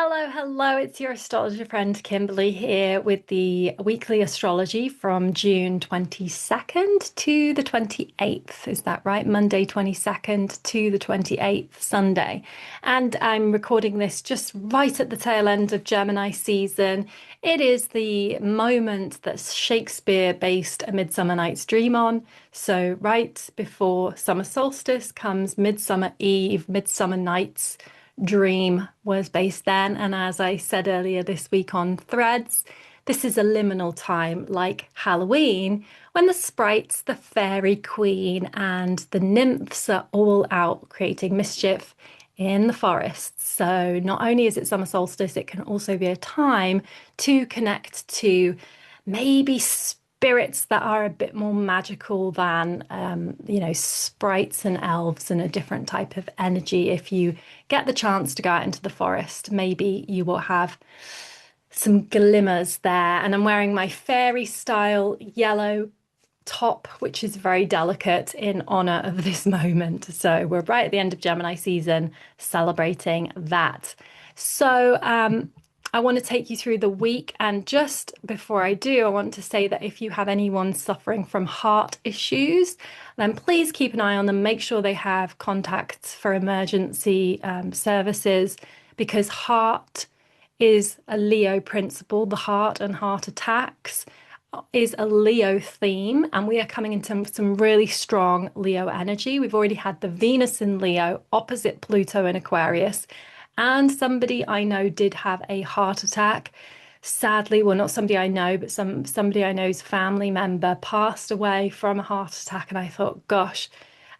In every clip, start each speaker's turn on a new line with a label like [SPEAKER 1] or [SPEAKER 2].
[SPEAKER 1] Hello, hello. It's your astrologer friend Kimberly here with the weekly astrology from June 22nd to the 28th. Is that right? Monday 22nd to the 28th, Sunday. And I'm recording this just right at the tail end of Gemini season. It is the moment that Shakespeare based A Midsummer Night's Dream on. So, right before summer solstice comes Midsummer Eve, Midsummer Night's Dream was based then. And as I said earlier this week on Threads, this is a liminal time like Halloween when the sprites, the fairy queen, and the nymphs are all out creating mischief in the forests. So not only is it summer solstice, it can also be a time to connect to maybe spirits that are a bit more magical than, sprites and elves and a different type of energy. If you get the chance to go out into the forest, maybe you will have some glimmers there. And I'm wearing my fairy style yellow top, which is very delicate in honor of this moment. So we're right at the end of Gemini season, celebrating that. So, I want to take you through the week. And just before I do, I want to say that if you have anyone suffering from heart issues, then please keep an eye on them. Make sure they have contacts for emergency services, because heart is a Leo principle. The heart and heart attacks is a Leo theme, and we are coming into some really strong Leo energy. We've already had the Venus in Leo opposite Pluto in Aquarius, and somebody I know did have a heart attack. Sadly, well, not somebody I know, but somebody I know's family member passed away from a heart attack, and I thought, gosh.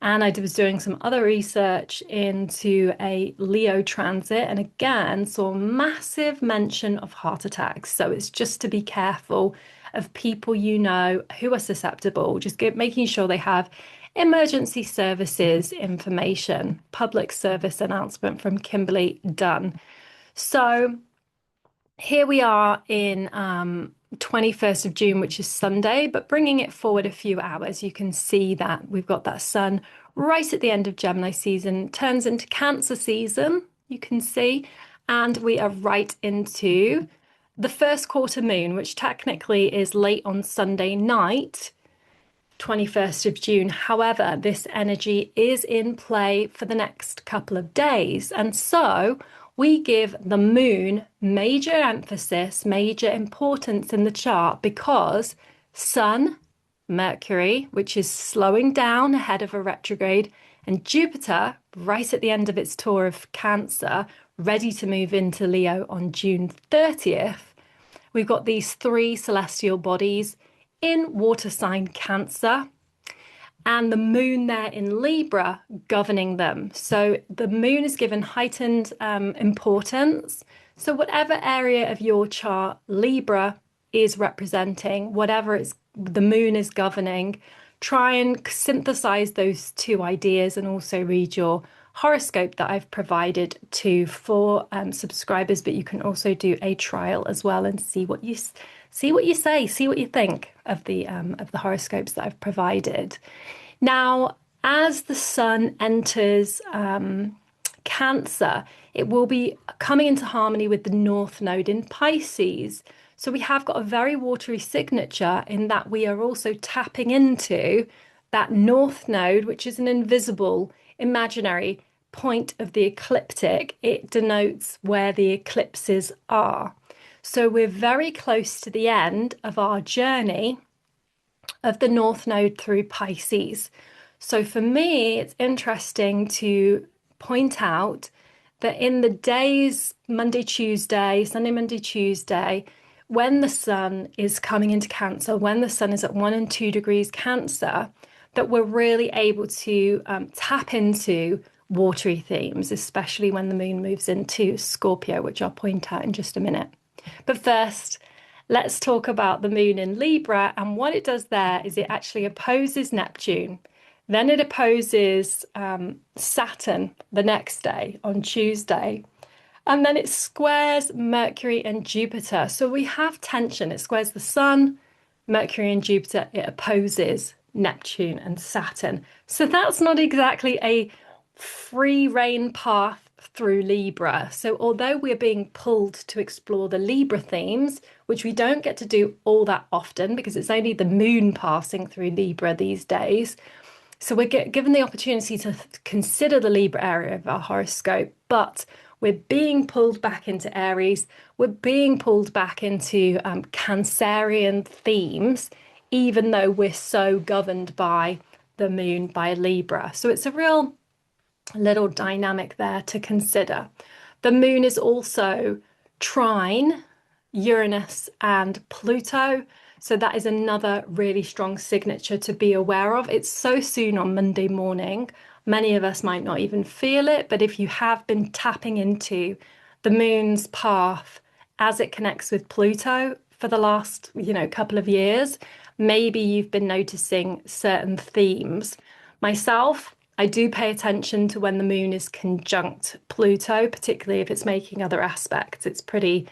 [SPEAKER 1] And I was doing some other research into a Leo transit, and again saw massive mention of heart attacks. So it's just to be careful of people you know who are susceptible. Just making sure they have emergency services information. Public service announcement from Kimberly done. So here we are in 21st of June, which is Sunday, but bringing it forward a few hours, you can see that we've got that sun right at the end of Gemini season, turns into Cancer season, you can see, and we are right into the first quarter moon, which technically is late on Sunday night, 21st of June. However, this energy is in play for the next couple of days. And so we give the moon major emphasis, major importance in the chart, because Sun, Mercury, which is slowing down ahead of a retrograde, and Jupiter, right at the end of its tour of Cancer, ready to move into Leo on June 30th. We've got these three celestial bodies in water sign Cancer, and the moon there in Libra governing them. So the moon is given heightened importance. So whatever area of your chart Libra is representing, whatever the moon is governing, try and synthesize those two ideas, and also read your horoscope that I've provided for subscribers. But you can also do a trial as well and see what you say, see what you think of the horoscopes that I've provided. Now, as the sun enters Cancer, it will be coming into harmony with the North Node in Pisces. So we have got a very watery signature in that we are also tapping into that North Node, which is an invisible, imaginary point of the ecliptic. It denotes where the eclipses are. So we're very close to the end of our journey of the North Node through Pisces. So for me, it's interesting to point out that in the days, Monday, Tuesday, Sunday, Monday, Tuesday, when the sun is coming into Cancer, when the sun is at 1 and 2 degrees Cancer, that we're really able to tap into watery themes, especially when the moon moves into Scorpio, which I'll point out in just a minute. But first, let's talk about the moon in Libra. And what it does there is it actually opposes Neptune. Then it opposes Saturn the next day on Tuesday. And then it squares Mercury and Jupiter. So we have tension. It squares the Sun, Mercury and Jupiter. It opposes Neptune and Saturn. So that's not exactly a free rein path through Libra. So although we're being pulled to explore the Libra themes, which we don't get to do all that often because it's only the moon passing through Libra these days. So we're given the opportunity to consider the Libra area of our horoscope, but we're being pulled back into Aries. We're being pulled back into Cancerian themes, even though we're so governed by the moon, by Libra. So it's a real little dynamic there to consider. The moon is also trine Uranus and Pluto. So that is another really strong signature to be aware of. It's so soon on Monday morning. Many of us might not even feel it, but if you have been tapping into the moon's path as it connects with Pluto for the last, couple of years, maybe you've been noticing certain themes. Myself, I do pay attention to when the moon is conjunct Pluto, particularly if it's making other aspects. It's pretty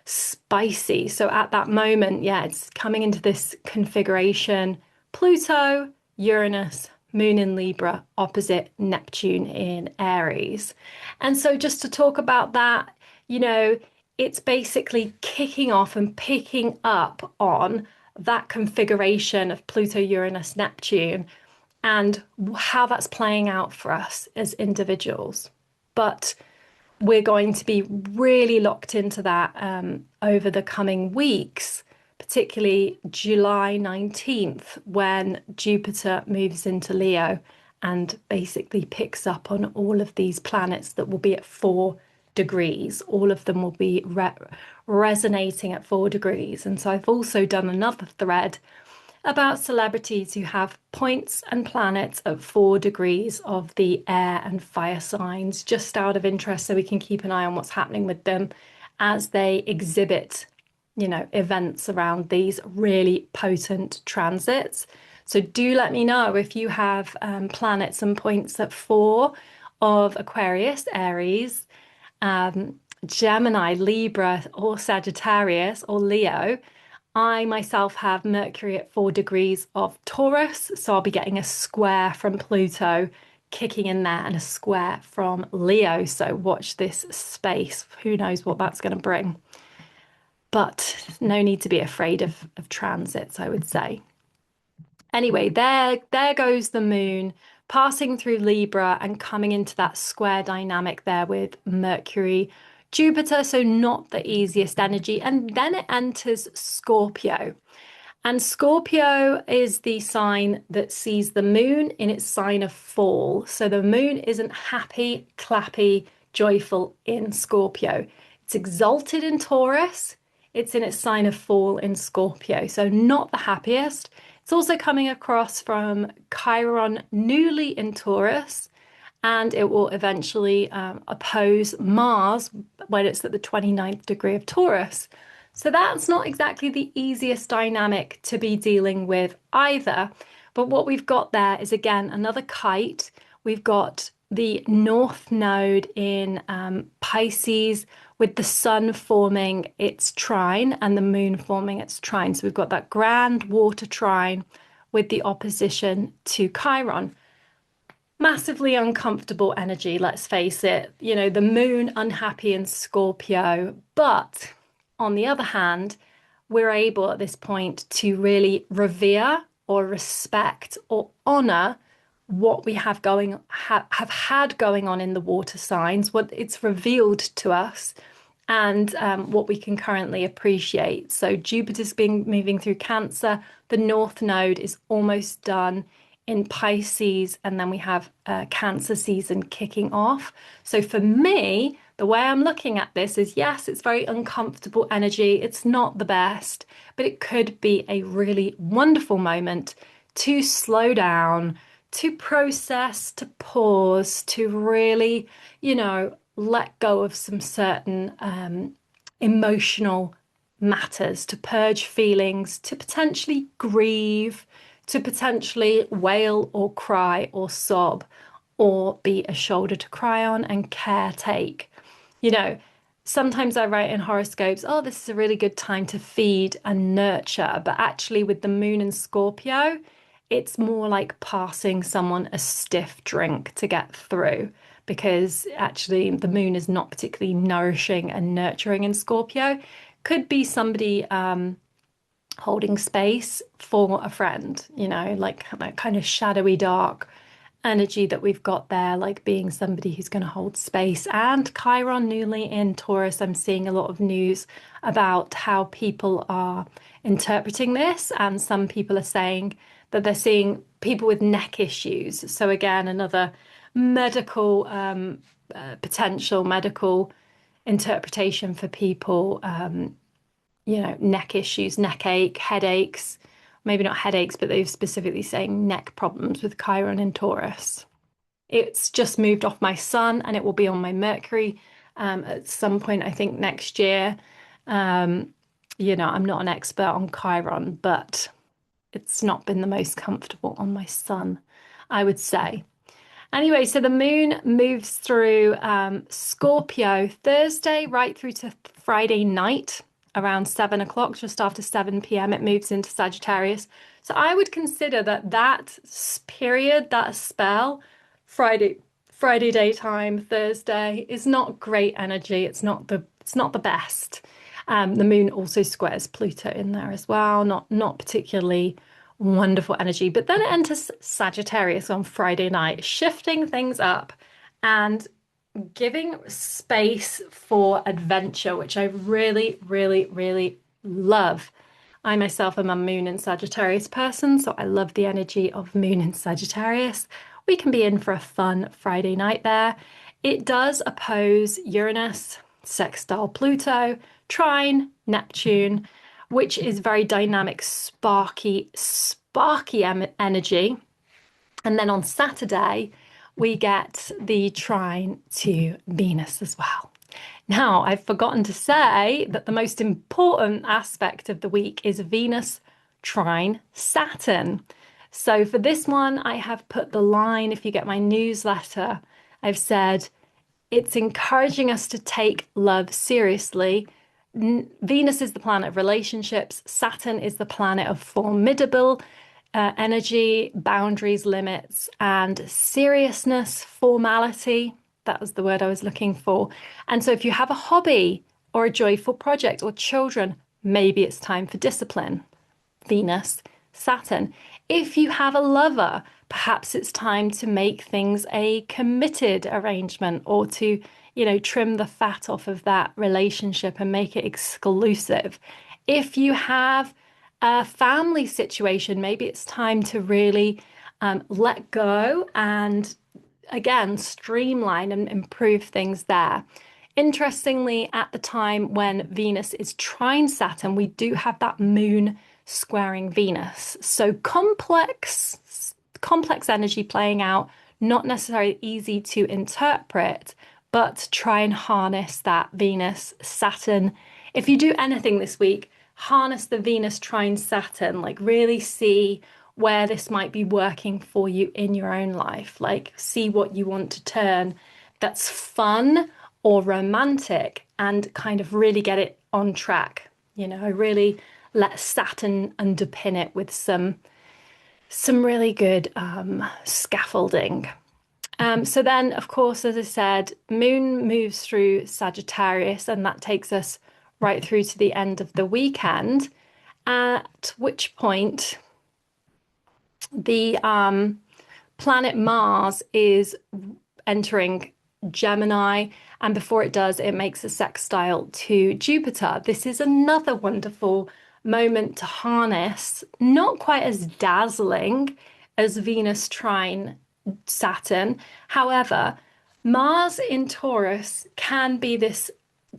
[SPEAKER 1] spicy. So at that moment, yeah, it's coming into this configuration. Pluto, Uranus, Moon in Libra, opposite Neptune in Aries. And so just to talk about that, it's basically kicking off and picking up on that configuration of Pluto, Uranus, Neptune, and how that's playing out for us as individuals. But we're going to be really locked into that over the coming weeks, particularly July 19th, when Jupiter moves into Leo and basically picks up on all of these planets that will be at 4 degrees. All of them will be resonating at 4 degrees. And so I've also done another thread about celebrities who have points and planets at 4 degrees of the air and fire signs, just out of interest, so we can keep an eye on what's happening with them as they exhibit, events around these really potent transits. So do let me know if you have planets and points at 4 of Aquarius, Aries, Gemini, Libra, or Sagittarius, or Leo. I myself have Mercury at 4 degrees of Taurus, so I'll be getting a square from Pluto kicking in there and a square from Leo. So watch this space. Who knows what that's going to bring? But no need to be afraid of transits, I would say. Anyway, there goes the moon passing through Libra and coming into that square dynamic there with Mercury, Jupiter, so not the easiest energy. And then it enters Scorpio. And Scorpio is the sign that sees the moon in its sign of fall. So the moon isn't happy, clappy, joyful in Scorpio. It's exalted in Taurus. It's in its sign of fall in Scorpio. So not the happiest. It's also coming across from Chiron newly in Taurus, and it will eventually oppose Mars when it's at the 29th degree of Taurus. So that's not exactly the easiest dynamic to be dealing with either. But what we've got there is, again, another kite. We've got the North Node in Pisces with the Sun forming its trine and the Moon forming its trine. So we've got that grand water trine with the opposition to Chiron. Massively uncomfortable energy, let's face it. The moon unhappy in Scorpio. But on the other hand, we're able at this point to really revere or respect or honor what we have had going on in the water signs, what it's revealed to us, and what we can currently appreciate. So Jupiter's moving through Cancer. The North Node is almost done in Pisces, and then we have Cancer season kicking off. So for me, the way I'm looking at this is, yes, it's very uncomfortable energy. It's not the best, but it could be a really wonderful moment to slow down, to process, to pause, to really, let go of some certain emotional matters, to purge feelings, to potentially grieve, to potentially wail or cry or sob, or be a shoulder to cry on and caretake. Sometimes I write in horoscopes, oh, this is a really good time to feed and nurture. But actually, with the moon in Scorpio, it's more like passing someone a stiff drink to get through. because actually the moon is not particularly nourishing and nurturing in Scorpio. Could be somebody holding space for a friend, like that kind of shadowy dark energy that we've got there, like being somebody who's going to hold space. And Chiron newly in Taurus, I'm seeing a lot of news about how people are interpreting this. And some people are saying that they're seeing people with neck issues. So, again, another medical, potential medical interpretation for people, neck issues, neck ache, headaches. Maybe not headaches, but they're specifically saying neck problems with Chiron in Taurus. It's just moved off my sun and it will be on my Mercury at some point, I think next year. Um, I'm not an expert on Chiron, but it's not been the most comfortable on my sun, I would say. Anyway, so the moon moves through Scorpio Thursday right through to Friday night around 7 o'clock, just after 7 p.m. It moves into Sagittarius. So I would consider that period, that spell, Friday daytime, Thursday, is not great energy. It's not the best. The moon also squares Pluto in there as well. Not particularly wonderful energy. But then it enters Sagittarius on Friday night, shifting things up and giving space for adventure, which I really, really, really love. I myself am a moon and Sagittarius person, so I love the energy of moon and Sagittarius. We can be in for a fun Friday night there. It does oppose Uranus, sextile Pluto, Trine, Neptune, which is very dynamic, sparky energy. And then on Saturday, we get the trine to Venus as well. Now, I've forgotten to say that the most important aspect of the week is Venus trine Saturn. So for this one, I have put the line, if you get my newsletter, I've said it's encouraging us to take love seriously. Venus is the planet of relationships. Saturn is the planet of formidable energy, boundaries, limits, and seriousness, formality. That was the word I was looking for. And so if you have a hobby or a joyful project or children, maybe it's time for discipline. Venus, Saturn. If you have a lover, perhaps it's time to make things a committed arrangement or to, trim the fat off of that relationship and make it exclusive. If you have a family situation, maybe it's time to really let go and again streamline and improve things there. Interestingly, at the time when Venus is trine Saturn, we do have that moon squaring Venus. So complex energy playing out, not necessarily easy to interpret, but try and harness that Venus Saturn. If you do anything this week, harness the Venus trine Saturn, like really see where this might be working for you in your own life. Like see what you want to turn that's fun or romantic and kind of really get it on track. Really let Saturn underpin it with some really good scaffolding. So then, of course, as I said, moon moves through Sagittarius, and that takes us right through to the end of the weekend, at which point the planet Mars is entering Gemini, and before it does, it makes a sextile to Jupiter. This is another wonderful moment to harness, not quite as dazzling as Venus trine Saturn. However, Mars in Taurus can be this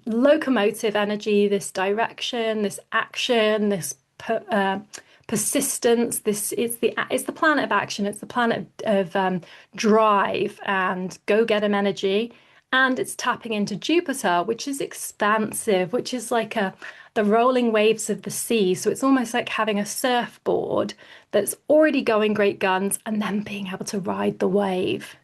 [SPEAKER 1] locomotive energy, this direction, this action, this persistence. It's the planet of action. It's the planet of drive and go-getter energy, and it's tapping into Jupiter, which is expansive, which is like the rolling waves of the sea. So it's almost like having a surfboard that's already going great guns and then being able to ride the wave,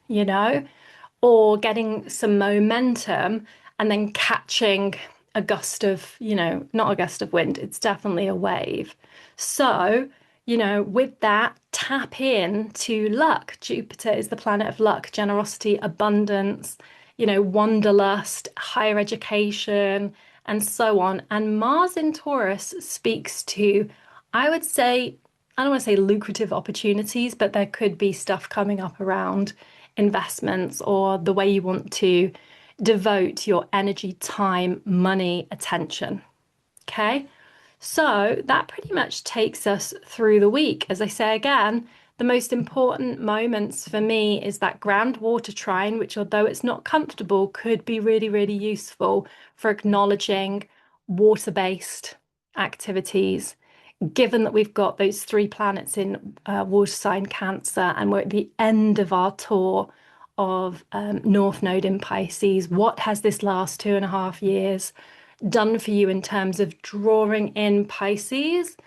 [SPEAKER 1] or getting some momentum and then catching a gust of, not a gust of wind, it's definitely a wave. So with that, tap in to luck. Jupiter is the planet of luck, generosity, abundance, wanderlust, higher education, and so on. And Mars in Taurus speaks to, I would say, I don't want to say lucrative opportunities, but there could be stuff coming up around investments or the way you want to devote your energy, time, money, attention. Okay. So that pretty much takes us through the week. As I say again, the most important moments for me is that grand water trine, which, although it's not comfortable, could be really, really useful for acknowledging water-based activities. Given that we've got those three planets in water sign Cancer, and we're at the end of our tour of North Node in Pisces, what has this last 2.5 years done for you in terms of drawing in Pisces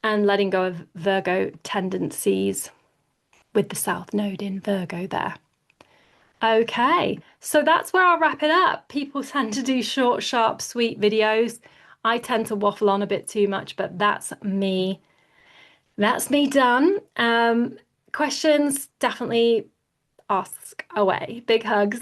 [SPEAKER 1] and letting go of Virgo tendencies with the South Node in Virgo there? Okay, so that's where I'll wrap it up. People tend to do short, sharp, sweet videos. I tend to waffle on a bit too much, but that's me. That's me done. Questions, definitely ask away. Big hugs.